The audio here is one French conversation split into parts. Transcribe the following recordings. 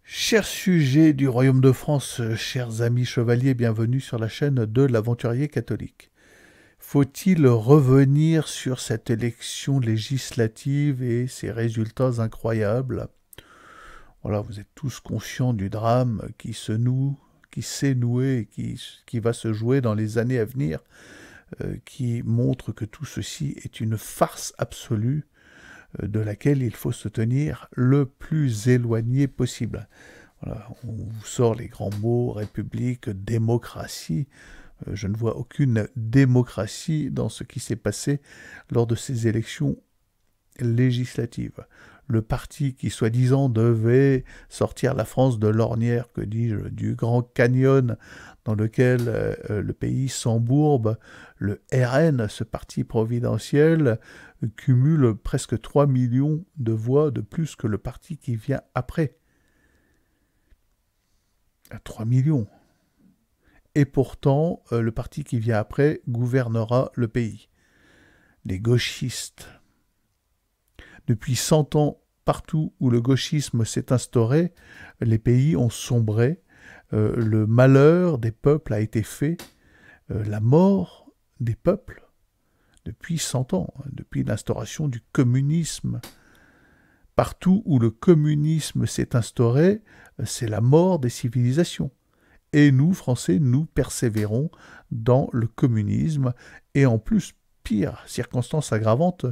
Chers sujets du Royaume de France, chers amis chevaliers, bienvenue sur la chaîne de l'Aventurier catholique. Faut-il revenir sur cette élection législative et ses résultats incroyables? Voilà, vous êtes tous conscients du drame qui se noue, qui s'est noué et qui va se jouer dans les années à venir, qui montre que tout ceci est une farce absolue de laquelle il faut se tenir le plus éloigné possible. Voilà, on vous sort les grands mots, république, démocratie. Je ne vois aucune démocratie dans ce qui s'est passé lors de ces élections législatives. Le parti qui, soi-disant, devait sortir la France de l'ornière, que dis-je, du grand canyon dans lequel le pays s'embourbe, le RN, ce parti providentiel, cumule presque 3 millions de voix de plus que le parti qui vient après. 3 millions. Et pourtant, le parti qui vient après gouvernera le pays. Les gauchistes. Depuis 100 ans, partout où le gauchisme s'est instauré, les pays ont sombré, le malheur des peuples a été fait, la mort des peuples, depuis 100 ans, depuis l'instauration du communisme. Partout où le communisme s'est instauré, c'est la mort des civilisations. Et nous, Français, nous persévérons dans le communisme, et en plus, pire, circonstance aggravante,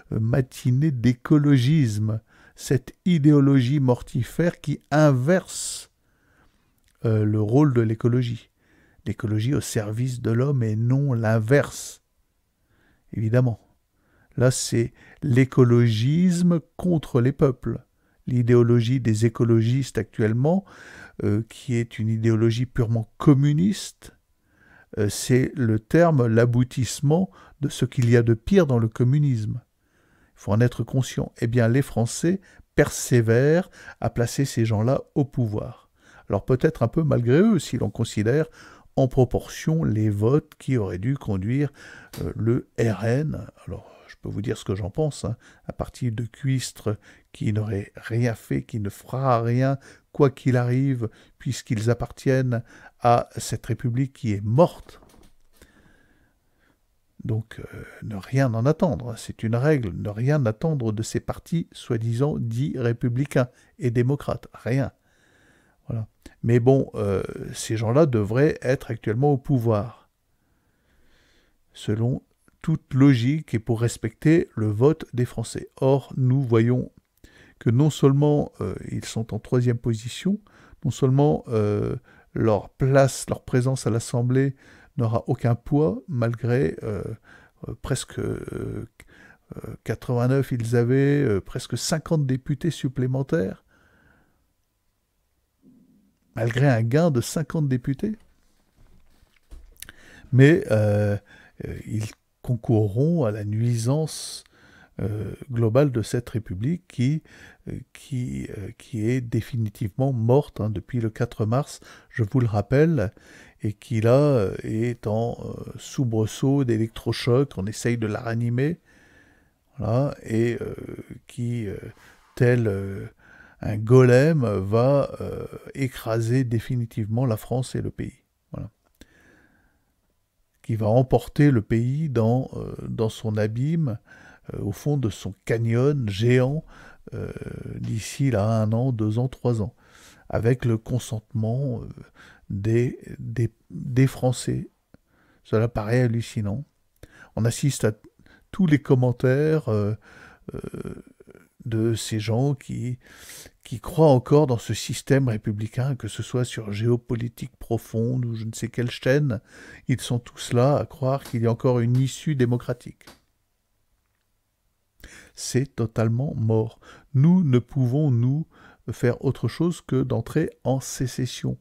matinée d'écologisme, cette idéologie mortifère qui inverse le rôle de l'écologie. L'écologie au service de l'homme et non l'inverse, évidemment. Là, c'est l'écologisme contre les peuples. L'idéologie des écologistes actuellement, qui est une idéologie purement communiste, c'est le terme, l'aboutissement de ce qu'il y a de pire dans le communisme. Il faut en être conscient. Eh bien, les Français persévèrent à placer ces gens-là au pouvoir. Alors peut-être un peu malgré eux, si l'on considère en proportion les votes qui auraient dû conduire le RN. Alors, je peux vous dire ce que j'en pense, hein, à partir de cuistres qui n'auraient rien fait, qui ne fera rien, quoi qu'il arrive, puisqu'ils appartiennent à cette République qui est morte. Donc, ne rien en attendre, c'est une règle, ne rien attendre de ces partis soi-disant dits républicains et démocrates, rien. Voilà. Mais bon, ces gens-là devraient être actuellement au pouvoir, selon toute logique et pour respecter le vote des Français. Or, nous voyons que non seulement ils sont en troisième position, non seulement leur place, leur présence à l'Assemblée n'aura aucun poids, malgré presque 89, ils avaient presque 50 députés supplémentaires, malgré un gain de 50 députés. Mais ils concourront à la nuisance globale de cette République qui est définitivement morte hein, depuis le 4 mars, je vous le rappelle, et qui là est en soubresaut d'électrochoc, on essaye de la ranimer, voilà, et qui, tel un golem, va écraser définitivement la France et le pays. Voilà. Qui va emporter le pays dans son abîme, au fond de son canyon géant, d'ici là 1 an, 2 ans, 3 ans, avec le consentement des Français. Cela paraît hallucinant. On assiste à tous les commentaires de ces gens qui croient encore dans ce système républicain, que ce soit sur Géopolitique Profonde ou je ne sais quelle chaîne, ils sont tous là à croire qu'il y a encore une issue démocratique. C'est totalement mort. Nous ne pouvons, nous, faire autre chose que d'entrer en sécession.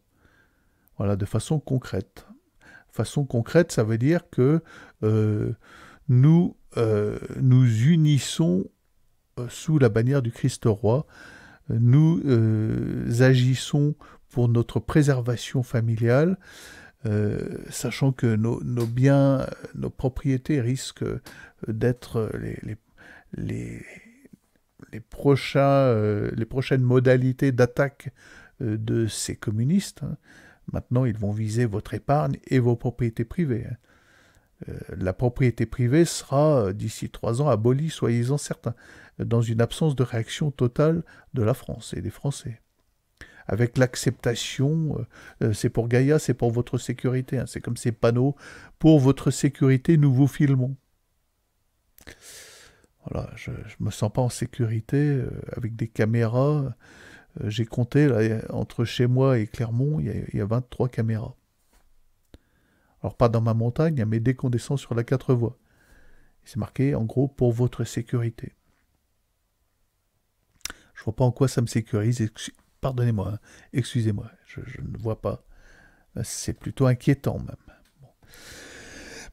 Voilà, de façon concrète. Façon concrète, ça veut dire que nous unissons sous la bannière du Christ roi. Nous agissons pour notre préservation familiale, sachant que nos biens, nos propriétés risquent d'être les prochaines modalités d'attaque de ces communistes. Hein. Maintenant, ils vont viser votre épargne et vos propriétés privées. Hein. La propriété privée sera, d'ici 3 ans, abolie, soyez-en certains, dans une absence de réaction totale de la France et des Français. Avec l'acceptation, c'est pour Gaïa, c'est pour votre sécurité. Hein. C'est comme ces panneaux, pour votre sécurité, nous vous filmons. Voilà, je ne me sens pas en sécurité avec des caméras. J'ai compté, là, entre chez moi et Clermont, il y a 23 caméras. Alors pas dans ma montagne, mais dès qu'on descend sur la 4 voies. C'est marqué, en gros, pour votre sécurité. Je vois pas en quoi ça me sécurise. Pardonnez-moi, hein. Excusez-moi, je ne vois pas. C'est plutôt inquiétant même. Bon.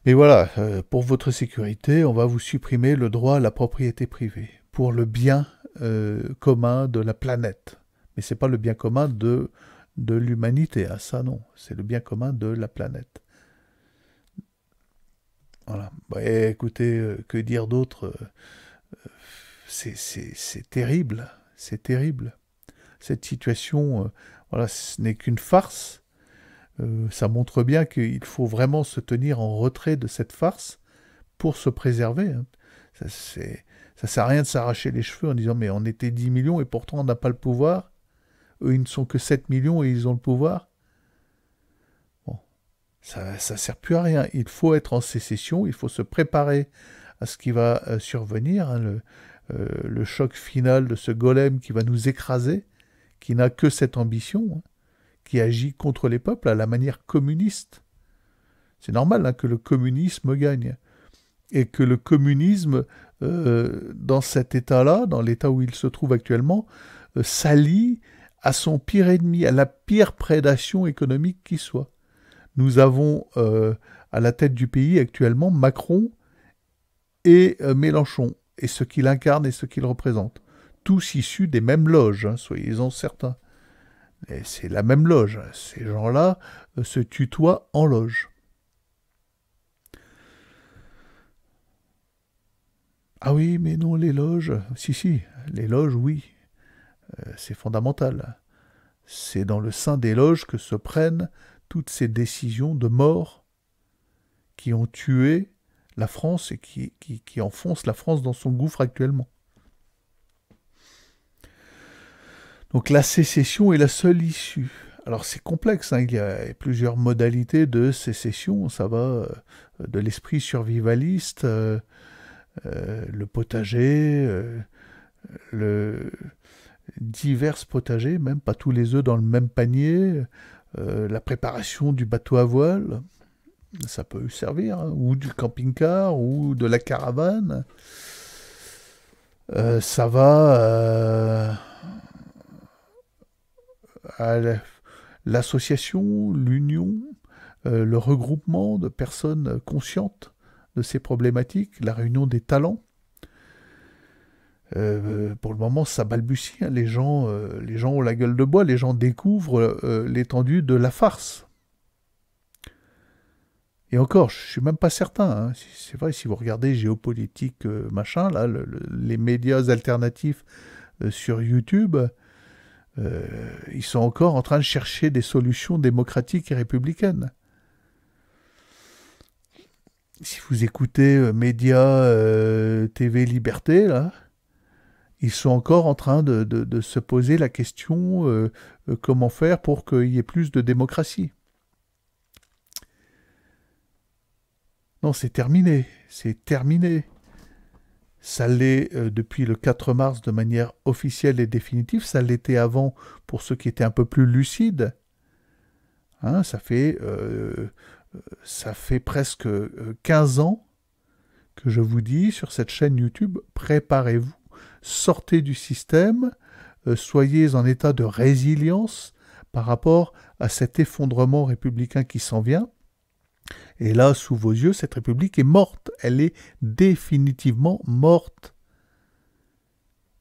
Mais voilà, pour votre sécurité, on va vous supprimer le droit à la propriété privée pour le bien commun de la planète. Mais c'est pas le bien commun de l'humanité, hein, ça non. C'est le bien commun de la planète. Voilà. Bah, écoutez, que dire d'autre c'est terrible, c'est terrible. Cette situation, voilà, ce n'est qu'une farce. Ça montre bien qu'il faut vraiment se tenir en retrait de cette farce pour se préserver. Hein. Ça sert à rien de s'arracher les cheveux en disant mais on était 10 millions et pourtant on n'a pas le pouvoir. Eux, ils ne sont que 7 millions et ils ont le pouvoir. Bon, ça sert plus à rien. Il faut être en sécession, il faut se préparer à ce qui va survenir, hein, le choc final de ce golem qui va nous écraser, qui n'a que cette ambition, hein, qui agit contre les peuples à la manière communiste. C'est normal hein, que le communisme gagne. Et que le communisme, dans cet état-là, dans l'état où il se trouve actuellement, s'allie à son pire ennemi, à la pire prédation économique qui soit. Nous avons à la tête du pays actuellement Macron et Mélenchon, et ce qu'il incarne et ce qu'il représente. Tous issus des mêmes loges, hein, soyez-en certains. Et c'est la même loge. Ces gens-là se tutoient en loge. Ah oui, mais non, les loges. Si, les loges, oui. C'est fondamental. C'est dans le sein des loges que se prennent toutes ces décisions de mort qui ont tué la France et qui enfoncent la France dans son gouffre actuellement. Donc la sécession est la seule issue. Alors c'est complexe, hein, il y a plusieurs modalités de sécession, ça va de l'esprit survivaliste, le potager, le divers potagers, même pas tous les œufs dans le même panier, la préparation du bateau à voile, ça peut servir, hein, ou du camping-car, ou de la caravane. Ça va à l'association, l'union, le regroupement de personnes conscientes de ces problématiques, la réunion des talents. Pour le moment, ça balbutie. Hein. Les gens ont la gueule de bois, les gens découvrent l'étendue de la farce. Et encore, je suis même pas certain. Hein. C'est vrai, si vous regardez géopolitique, machin, là, les médias alternatifs sur YouTube, ils sont encore en train de chercher des solutions démocratiques et républicaines. Si vous écoutez médias TV Liberté, là, ils sont encore en train de se poser la question comment faire pour qu'il y ait plus de démocratie. Non, c'est terminé. C'est terminé. Ça l'est depuis le 4 mars de manière officielle et définitive. Ça l'était avant pour ceux qui étaient un peu plus lucides. Hein, ça fait presque 15 ans que je vous dis sur cette chaîne YouTube, préparez-vous, sortez du système, soyez en état de résilience par rapport à cet effondrement républicain qui s'en vient. Et là, sous vos yeux, cette République est morte. Elle est définitivement morte.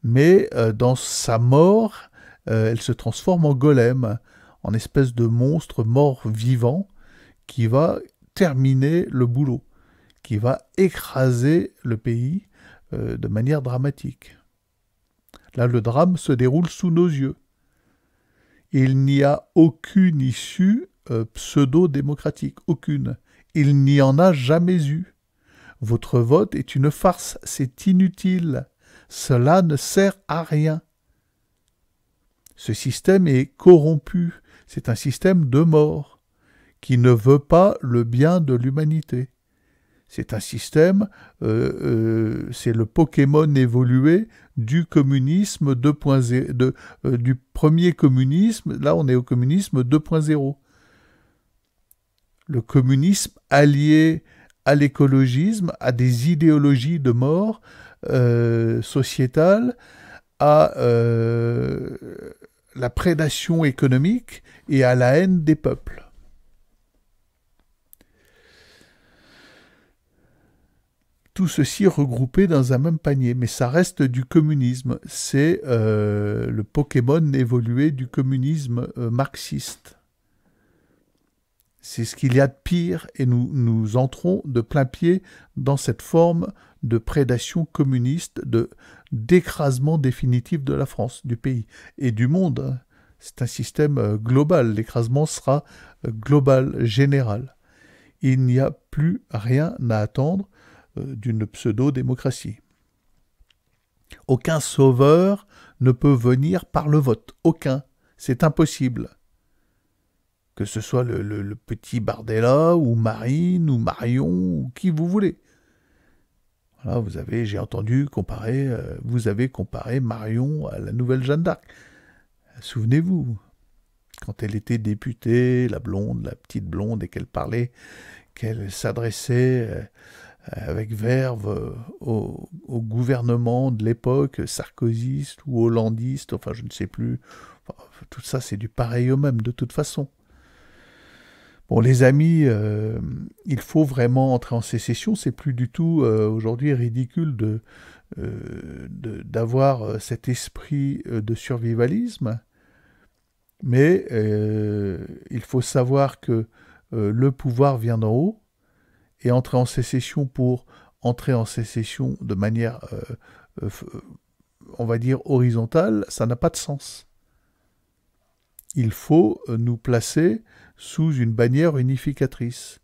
Mais dans sa mort, elle se transforme en golem, en espèce de monstre mort-vivant qui va terminer le boulot, qui va écraser le pays de manière dramatique. Là, le drame se déroule sous nos yeux. Il n'y a aucune issue pseudo-démocratique, aucune. Il n'y en a jamais eu. Votre vote est une farce, c'est inutile. Cela ne sert à rien. Ce système est corrompu. C'est un système de mort qui ne veut pas le bien de l'humanité. C'est un système, c'est le Pokémon évolué du communisme 2.0, du premier communisme. Là, on est au communisme 2.0. Le communisme allié à l'écologisme, à des idéologies de mort sociétale, à la prédation économique et à la haine des peuples. Tout ceci regroupé dans un même panier, mais ça reste du communisme. C'est le Pokémon évolué du communisme marxiste. C'est ce qu'il y a de pire, et nous entrons de plein pied dans cette forme de prédation communiste, d'écrasement définitif de la France, du pays et du monde. C'est un système global, l'écrasement sera global, général. Il n'y a plus rien à attendre d'une pseudo-démocratie. Aucun sauveur ne peut venir par le vote, aucun, c'est impossible. Que ce soit le petit Bardella, ou Marine, ou Marion, ou qui vous voulez. Voilà, j'ai entendu comparer, vous avez comparé Marion à la nouvelle Jeanne d'Arc. Souvenez-vous, quand elle était députée, la petite blonde, et qu'elle s'adressait avec verve au gouvernement de l'époque, sarkozyste ou hollandiste, enfin je ne sais plus. Enfin, tout ça, c'est du pareil au même, de toute façon. Bon, les amis, il faut vraiment entrer en sécession. C'est plus du tout aujourd'hui ridicule d'avoir cet esprit de survivalisme. Mais il faut savoir que le pouvoir vient d'en haut, et entrer en sécession pour entrer en sécession de manière, on va dire, horizontale, ça n'a pas de sens. Il faut nous placer sous une bannière unificatrice.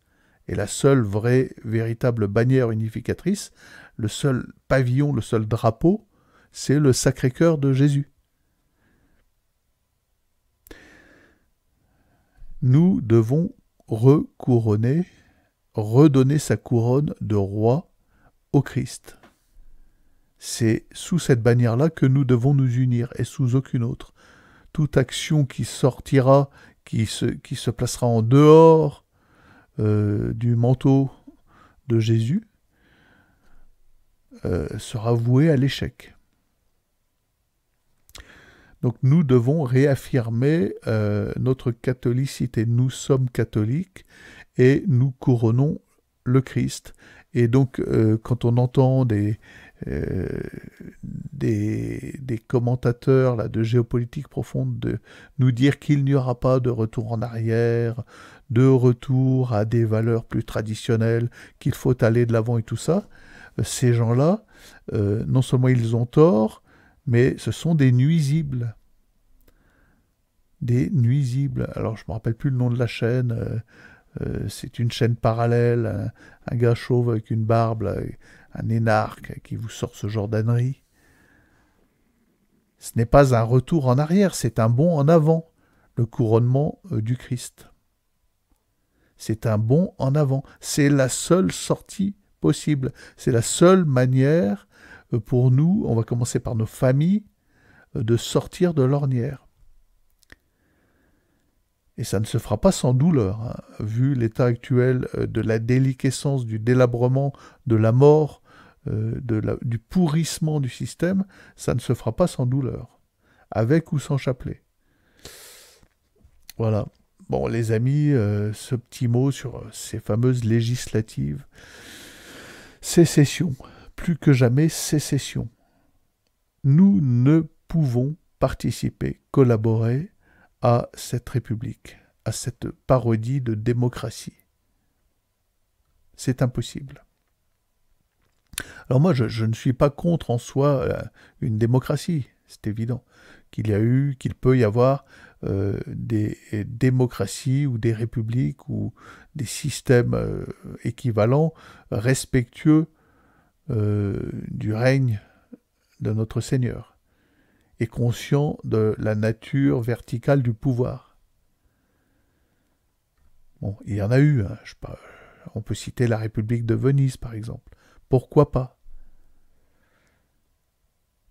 Et la seule vraie, véritable bannière unificatrice, le seul pavillon, le seul drapeau, c'est le Sacré-Cœur de Jésus. Nous devons recouronner, redonner sa couronne de roi au Christ. C'est sous cette bannière-là que nous devons nous unir, et sous aucune autre. Toute action qui sortira, qui se placera en dehors du manteau de Jésus, sera vouée à l'échec. Donc nous devons réaffirmer notre catholicité. Nous sommes catholiques et nous couronnons le Christ. Et donc quand on entend des commentateurs là, de géopolitique profonde nous dire qu'il n'y aura pas de retour en arrière, de retour à des valeurs plus traditionnelles, qu'il faut aller de l'avant et tout ça, ces gens-là, non seulement ils ont tort, mais ce sont des nuisibles. Des nuisibles. Alors je ne me rappelle plus le nom de la chaîne, c'est une chaîne parallèle, un gars chauve avec une barbe, un énarque qui vous sort ce genre d'ânerie. Ce n'est pas un retour en arrière, c'est un bond en avant, le couronnement du Christ. C'est un bond en avant, c'est la seule sortie possible, c'est la seule manière pour nous, on va commencer par nos familles, de sortir de l'ornière. Et ça ne se fera pas sans douleur, hein. Vu l'état actuel de la déliquescence, du délabrement, de la mort, du pourrissement du système, ça ne se fera pas sans douleur, avec ou sans chapelet. Voilà. Bon, les amis, ce petit mot sur ces fameuses législatives. Sécession. Plus que jamais, sécession. Nous ne pouvons participer, collaborer à cette république, à cette parodie de démocratie. C'est impossible. Alors moi, je ne suis pas contre en soi une démocratie, c'est évident, qu'il peut y avoir des démocraties ou des républiques ou des systèmes équivalents respectueux du règne de notre Seigneur et conscient de la nature verticale du pouvoir. Bon, il y en a eu, hein, on peut citer la République de Venise par exemple. Pourquoi pas?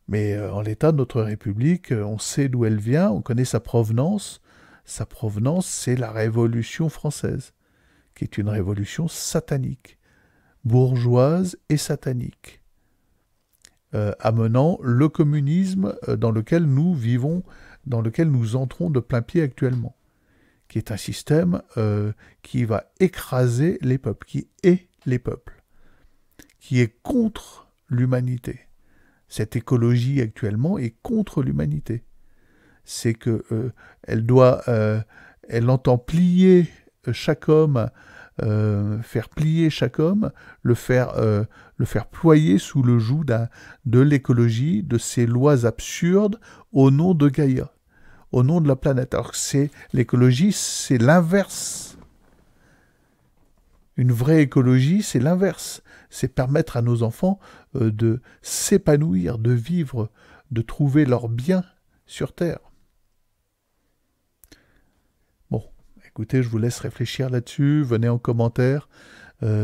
Mais en l'état de notre République, on sait d'où elle vient, on connaît sa provenance. Sa provenance, c'est la Révolution française, qui est une révolution satanique, bourgeoise et satanique, amenant le communisme dans lequel nous vivons, dans lequel nous entrons de plein pied actuellement, qui est un système qui va écraser les peuples, qui est les peuples, qui est contre l'humanité. Cette écologie actuellement est contre l'humanité. C'est que elle entend plier chaque homme, faire plier chaque homme, le faire ployer sous le joug de l'écologie, de ces lois absurdes au nom de Gaïa, au nom de la planète. Alors que l'écologie, c'est l'inverse. Une vraie écologie, c'est l'inverse. C'est permettre à nos enfants de s'épanouir, de vivre, de trouver leur bien sur Terre. Bon, écoutez, je vous laisse réfléchir là-dessus. Venez en commentaire.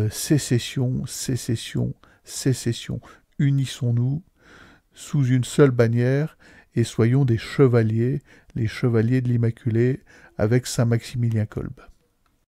Sécession, sécession, sécession. Unissons-nous sous une seule bannière et soyons des chevaliers, les chevaliers de l'Immaculée avec Saint Maximilien Kolbe.